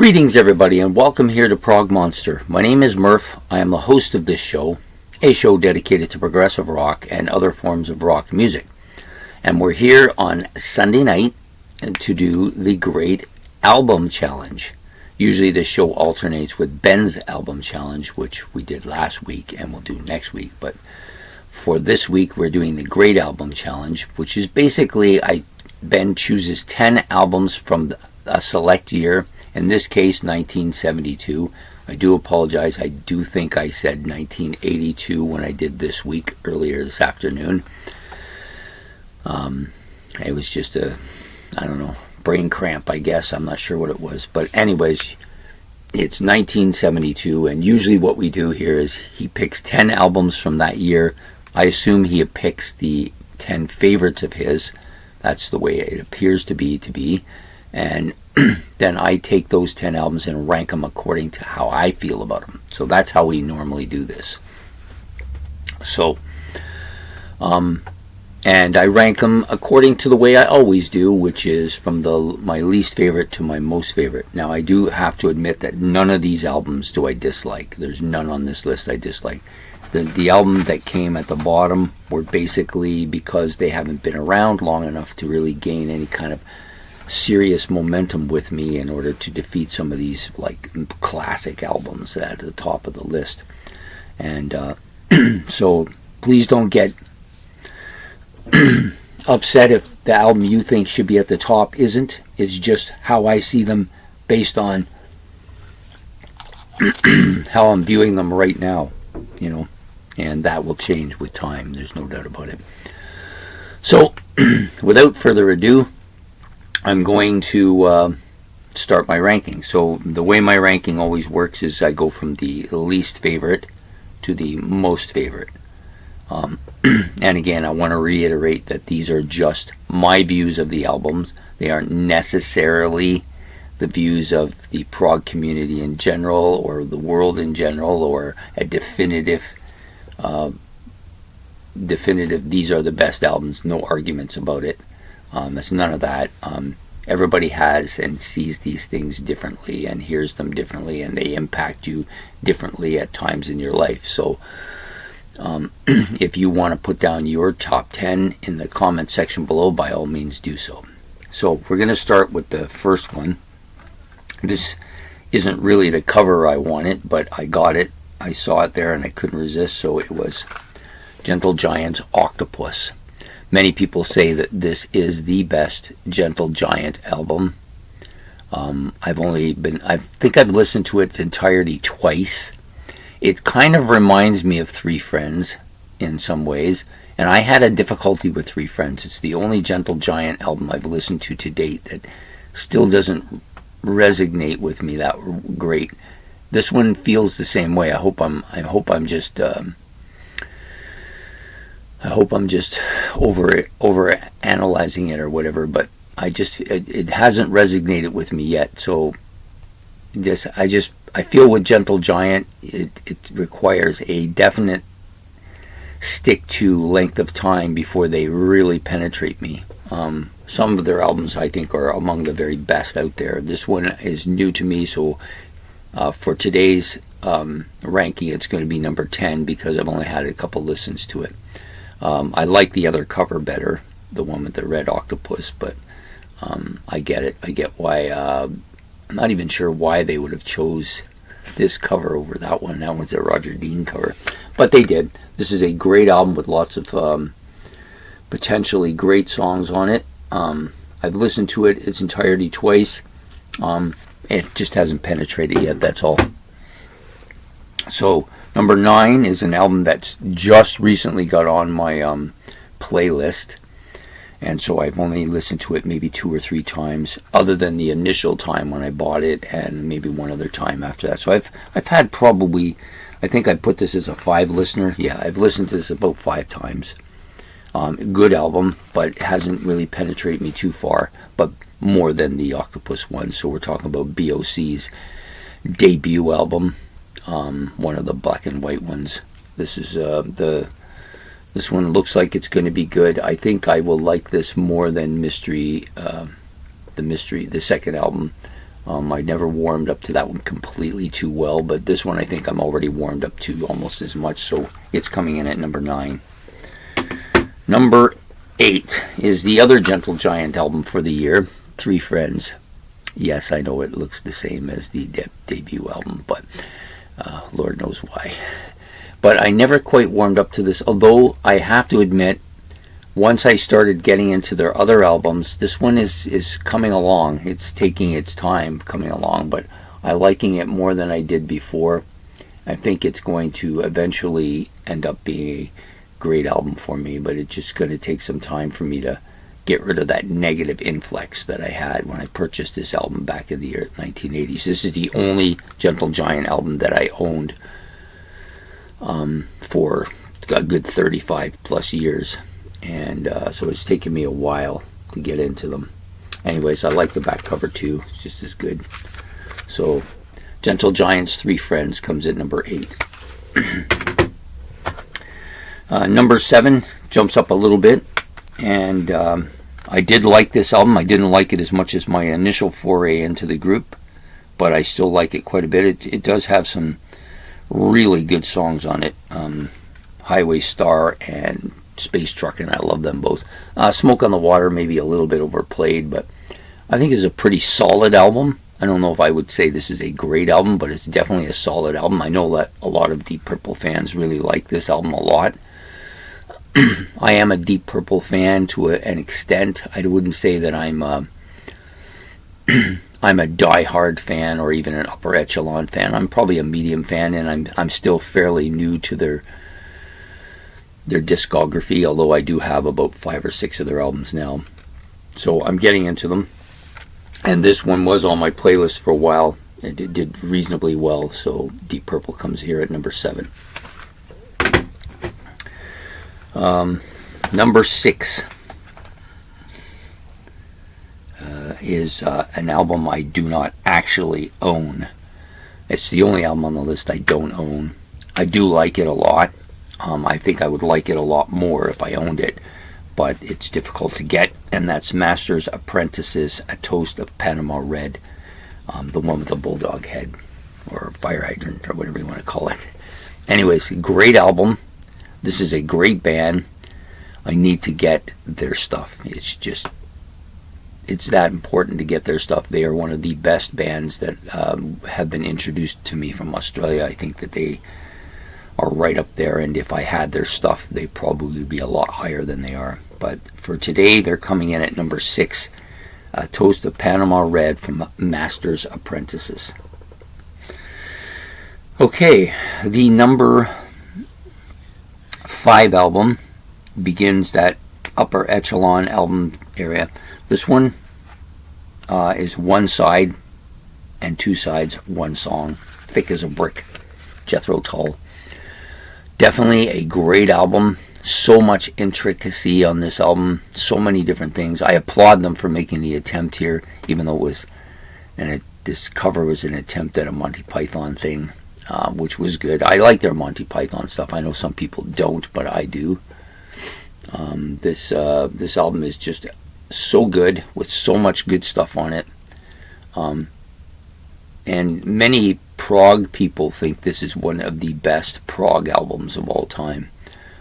Greetings, everybody, and welcome here to Prog Monster. My name is Murph. I am the host of this show, a show dedicated to progressive rock and other forms of rock music. And we're here on Sunday night to do the Great Album Challenge. Usually this show alternates with Ben's Album Challenge, which we did last week and we'll do next week. But for this week, we're doing the Great Album Challenge, which is basically Ben chooses 10 albums from a select year. In this case, 1972. I do apologize. I do think I said 1982 when I did this week earlier this afternoon. It was just brain cramp, I guess. I'm not sure what it was. But anyways, it's 1972, and usually what we do here is he picks 10 albums from that year. I assume he picks the 10 favorites of his. That's the way it appears to be. And then I take those 10 albums and rank them according to how I feel about them. So that's how we normally do this. So, and I rank them according to the way I always do, which is from my least favorite to my most favorite. Now, I do have to admit that none of these albums do I dislike. There's none on this list I dislike. The album that came at the bottom were basically because they haven't been around long enough to really gain any kind of serious momentum with me in order to defeat some of these like classic albums at the top of the list. And so please don't get upset if the album you think should be at the top isn't. It's just how I see them based on how I'm viewing them right now, and that will change with time. There's no doubt about it. So without further ado, I'm going to start my ranking. So the way my ranking always works is I go from the least favorite to the most favorite. And again, I want to reiterate that these are just my views of the albums. They aren't necessarily the views of the prog community in general or the world in general or a definitive these are the best albums, no arguments about it. It's none of that. Everybody has and sees these things differently and hears them differently, and they impact you differently at times in your life. So if you want to put down your top 10 in the comment section below, by all means do so. So we're going to start with the first one. This isn't really the cover I wanted, but I got it. I saw it there and I couldn't resist, so it was Gentle Giant's Octopus. Many people say that this is the best Gentle Giant album. I think I've listened to its entirety twice. It kind of reminds me of Three Friends in some ways, and I had a difficulty with Three Friends. It's the only Gentle Giant album I've listened to date that still doesn't resonate with me that great. This one feels the same way. I hope I'm just over analyzing it or whatever, but it hasn't resonated with me yet. So I feel with Gentle Giant it requires a definite stick to length of time before they really penetrate me. Some of their albums I think are among the very best out there. This one is new to me, so for today's ranking it's going to be number 10 because I've only had a couple listens to it. I like the other cover better, the one with the red octopus, but I get it. I get why. I'm not even sure why they would have chose this cover over that one. That one's a Roger Dean cover, but they did. This is a great album with lots of potentially great songs on it. I've listened to it its entirety twice. It just hasn't penetrated yet, that's all. So number 9 is an album that's just recently got on my playlist, and so I've only listened to it maybe 2 or 3 times, other than the initial time when I bought it, and maybe one other time after that. So I've had probably, I think I put this as a 5 listener. Yeah, I've listened to this about 5 times. Good album, but it hasn't really penetrated me too far, but more than the Octopus one. So we're talking about BOC's debut album. One of the black and white ones. This is this one looks like it's going to be good. I think I will like this more than the second album. I never warmed up to that one completely too well, but this one I think I'm already warmed up to almost as much, so it's coming in at number 9. Number 8 is the other Gentle Giant album for the year, Three Friends. Yes, I know it looks the same as the debut album, but Lord knows why. But I never quite warmed up to this, although I have to admit, once I started getting into their other albums, this one is coming along. It's taking its time coming along, but I'm liking it more than I did before. I think it's going to eventually end up being a great album for me, but it's just going to take some time for me to get rid of that negative influx that I had when I purchased this album back in the year 1980s. This is the only Gentle Giant album that I owned for a good 35 plus years. And so it's taken me a while to get into them. Anyways, I like the back cover too. It's just as good. So Gentle Giant's Three Friends comes at number 8. Number 7 jumps up a little bit. And I did like this album. I didn't like it as much as my initial foray into the group, but I still like it quite a bit. It does have some really good songs on it. Highway Star and Space Truck, and I love them both. Smoke on the Water maybe a little bit overplayed, but I think it's a pretty solid album. I don't know if I would say this is a great album, but it's definitely a solid album. I know that a lot of Deep Purple fans really like this album a lot. I am a Deep Purple fan to an extent. I wouldn't say that I'm a die-hard fan or even an upper echelon fan. I'm probably a medium fan, and I'm still fairly new to their discography, although I do have about 5 or 6 of their albums now. So I'm getting into them. And this one was on my playlist for a while. It did reasonably well, so Deep Purple comes here at number 7. Number 6 is an album I do not actually own. It's the only album on the list I don't own. I do like it a lot. I think I would like it a lot more if I owned it, but it's difficult to get, and that's Master's Apprentice's A Toast of Panama Red, the one with the bulldog head, or fire hydrant, or whatever you want to call it. Anyways, great album. This is a great band. I need to get their stuff. It's that important to get their stuff. They are one of the best bands that have been introduced to me from Australia. I think that they are right up there, and if I had their stuff, they probably would be a lot higher than they are. But for today, they're coming in at number 6, A Toast of Panama Red from Master's Apprentices. Okay, the number 5 album begins that upper echelon album area. This one is one side and 2 sides, one song, Thick as a Brick, Jethro Tull. Definitely a great album. So much intricacy on this album. So many different things. I applaud them for making the attempt here, even though it was, this cover was an attempt at a Monty Python thing, which was good. I like their Monty Python stuff. I know some people don't, but I do. This album is just so good, with so much good stuff on it. And many prog people think this is one of the best prog albums of all time.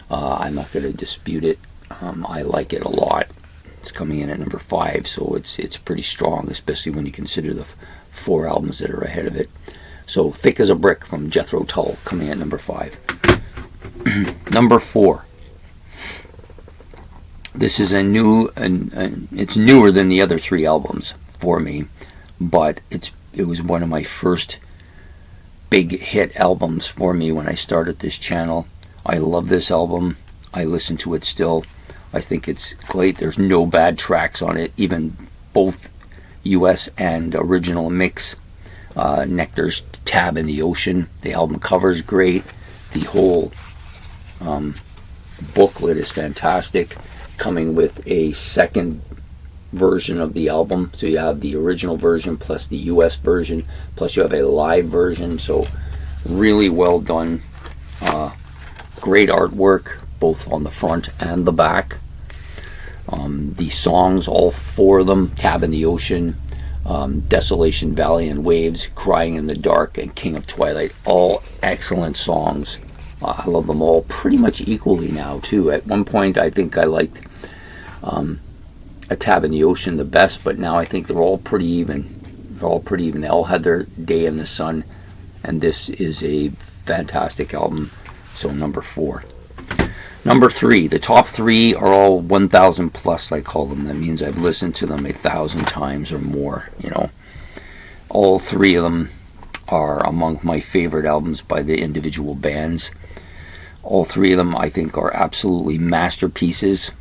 I'm not going to dispute it. I like it a lot. It's coming in at number 5, so it's pretty strong, especially when you consider the 4 albums that are ahead of it. So Thick as a Brick from Jethro Tull coming at number 5. Number 4. This is it's newer than the other 3 albums for me, but it was one of my first big hit albums for me when I started this channel. I love this album. I listen to it still. I think it's great. There's no bad tracks on it, even both US and original mix. Nectar's Tab in the Ocean. The album cover's great. The whole booklet is fantastic, coming with a second version of the album. So you have the original version plus the US version, plus you have a live version. So really well done. Great artwork both on the front and the back. The songs, all 4 of them, Tab in the Ocean, Desolation Valley and Waves, Crying in the Dark, and King of Twilight. All excellent songs. I love them all pretty much equally now, too. At one point, I think I liked A Tab in the Ocean the best, but now I think they're all pretty even. They all had their day in the sun, and this is a fantastic album. So number 4. Number 3, the top 3 are all 1,000 plus, I call them. That means I've listened to them 1,000 times or more, All 3 of them are among my favorite albums by the individual bands. All 3 of them, I think, are absolutely masterpieces.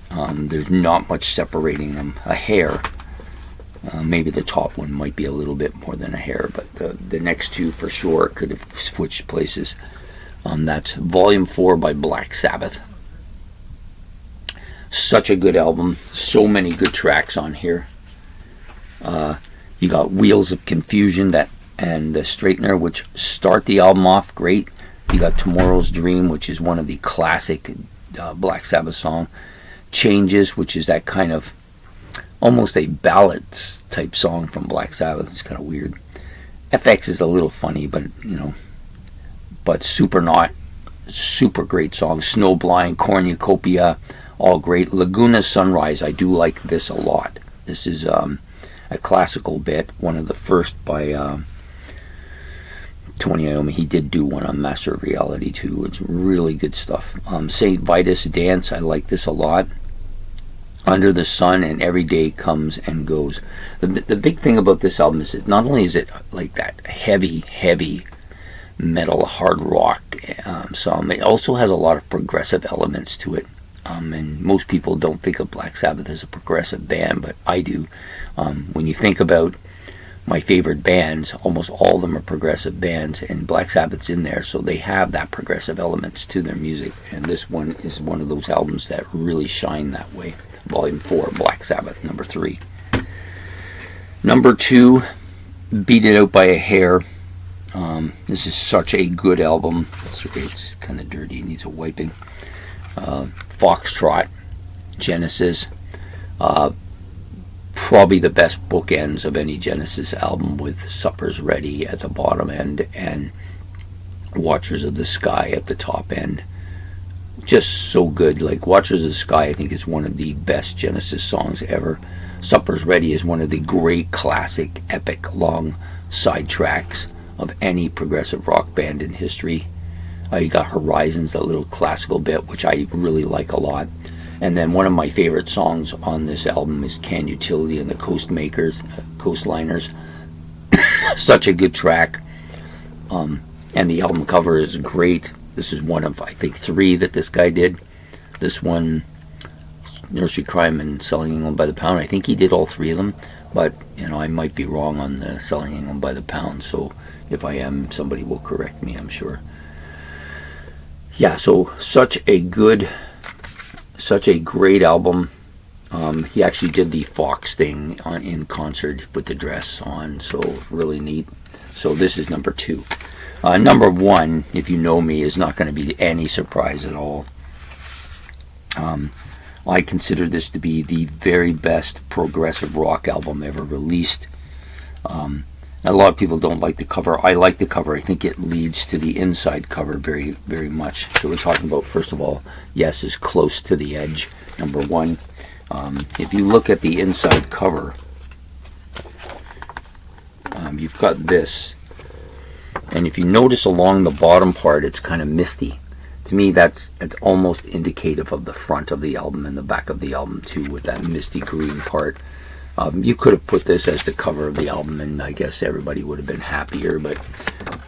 There's not much separating them. A hair. Maybe the top one might be a little bit more than a hair, but the next 2 for sure could have switched places. That's Volume 4 by Black Sabbath. Such a good album. So many good tracks on here. You got Wheels of Confusion and The Straightener, which start the album off great. You got Tomorrow's Dream, which is one of the classic Black Sabbath song. Changes, which is that kind of almost a ballad type song from Black Sabbath. It's kind of weird. FX is a little funny, but but Supernaut, super great song. Snowblind, Cornucopia, all great. Laguna Sunrise, I do like this a lot. This is a classical bit, one of the first by Tony Iommi. He did do one on Master of Reality too. It's really good stuff. St. Vitus Dance, I like this a lot. Under the Sun and Every Day Comes and Goes. The big thing about this album is that not only is it like that heavy metal hard rock song, it also has a lot of progressive elements to it. And most people don't think of Black Sabbath as a progressive band, but I do. When you think about my favorite bands, almost all of them are progressive bands, and Black Sabbath's in there, so they have that progressive elements to their music. And this one is one of those albums that really shine that way. Volume 4, Black Sabbath, number 3. Number 2, Beat It Out by a Hair. This is such a good album. It's kind of dirty, needs a wiping. Foxtrot, Genesis. Probably the best bookends of any Genesis album, with Supper's Ready at the bottom end and Watchers of the Sky at the top end. Just so good. Like Watchers of the Sky, I think, is one of the best Genesis songs ever. Supper's Ready is one of the great classic epic long side tracks of any progressive rock band in history. You got Horizons, that little classical bit, which I really like a lot. And then one of my favorite songs on this album is Can Utility and the Coastliners. Such a good track. And the album cover is great. This is one of, I think, 3 that this guy did. This one, Nursery Crime and Selling England by the Pound, I think he did all 3 of them. But, I might be wrong on the Selling England by the Pound, so if I am, somebody will correct me, I'm sure. Yeah, so such a great album. He actually did the Fox thing in concert with the dress on, so really neat. So this is number 2. Number 1, if you know me, is not going to be any surprise at all. I consider this to be the very best progressive rock album ever released. A lot of people don't like the cover. I like the cover. I think it leads to the inside cover very, very much. So we're talking about, first of all, Yes is Close to the Edge, number 1. If you look at the inside cover, you've got this. And if you notice along the bottom part, it's kind of misty. To me, it's almost indicative of the front of the album and the back of the album too, with that misty green part. You could have put this as the cover of the album, and I guess everybody would have been happier, but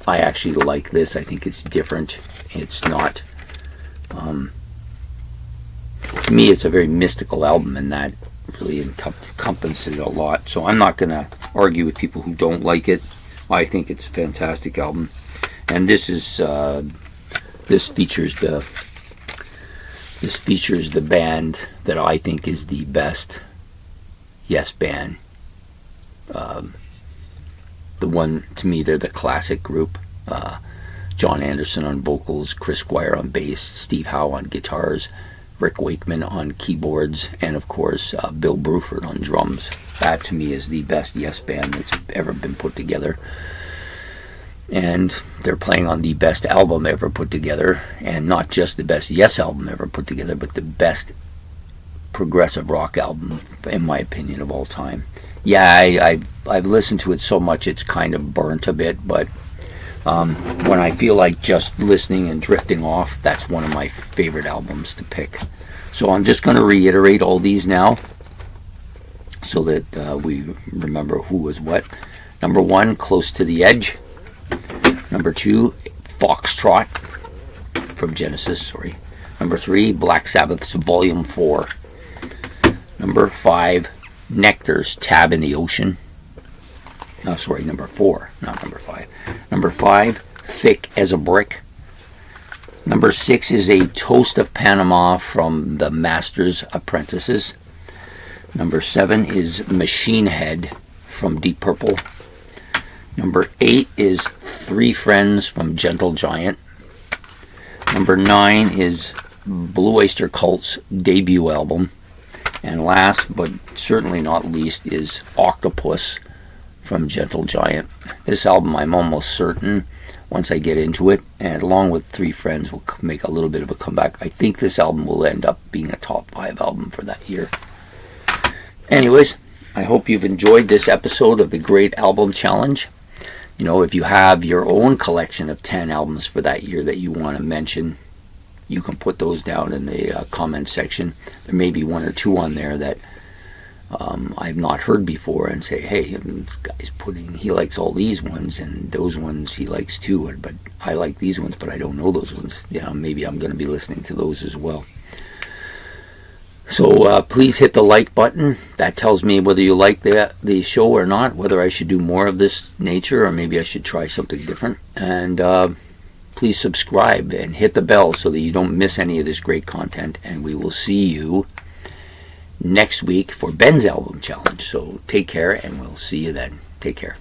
I actually like this. I think it's different. It's not... to me, it's a very mystical album, and that really encompasses a lot. So I'm not going to argue with people who don't like it. I think it's a fantastic album. And this features the band that I think is the best Yes band. The one, to me, they're the classic group. John Anderson on vocals, Chris Squire on bass, Steve Howe on guitars, Rick Wakeman on keyboards, and of course Bill Bruford on drums. That to me is the best Yes band that's ever been put together. And they're playing on the best album ever put together, and not just the best Yes album ever put together, but the best progressive rock album, in my opinion, of all time. Yeah, I've listened to it so much it's kind of burnt a bit, but when I feel like just listening and drifting off, that's one of my favorite albums to pick. So I'm just going to reiterate all these now so that we remember who was what. Number 1, Close to the Edge. Number 2, Foxtrot from Genesis. Number 3, Black Sabbath's Volume 4. Number 5, Nectar's Tab in the Ocean. Number 4, not number 5. Number 5, Thick as a Brick. Number 6 is A Toast of Panama from the Master's Apprentices. Number 7 is Machine Head from Deep Purple. Number 8 is Three Friends from Gentle Giant. Number 9 is Blue Oyster Cult's debut album. And last, but certainly not least, is Octopus from Gentle Giant. This album, I'm almost certain, once I get into it, and along with Three Friends, will make a little bit of a comeback. I think this album will end up being a top 5 album for that year. Anyways, I hope you've enjoyed this episode of the Great Album Challenge. You know, if you have your own collection of 10 albums for that year that you want to mention, you can put those down in the comment section. There may be 1 or 2 on there that I've not heard before, and say, hey, this guy's he likes all these ones, and those ones he likes too, but I like these ones, but I don't know those ones. Maybe I'm going to be listening to those as well. So please hit the like button. That tells me whether you like the show or not, whether I should do more of this nature, or maybe I should try something different. And please subscribe and hit the bell so that you don't miss any of this great content. And we will see you next week for Ben's Album Challenge. So take care, and we'll see you then. Take care.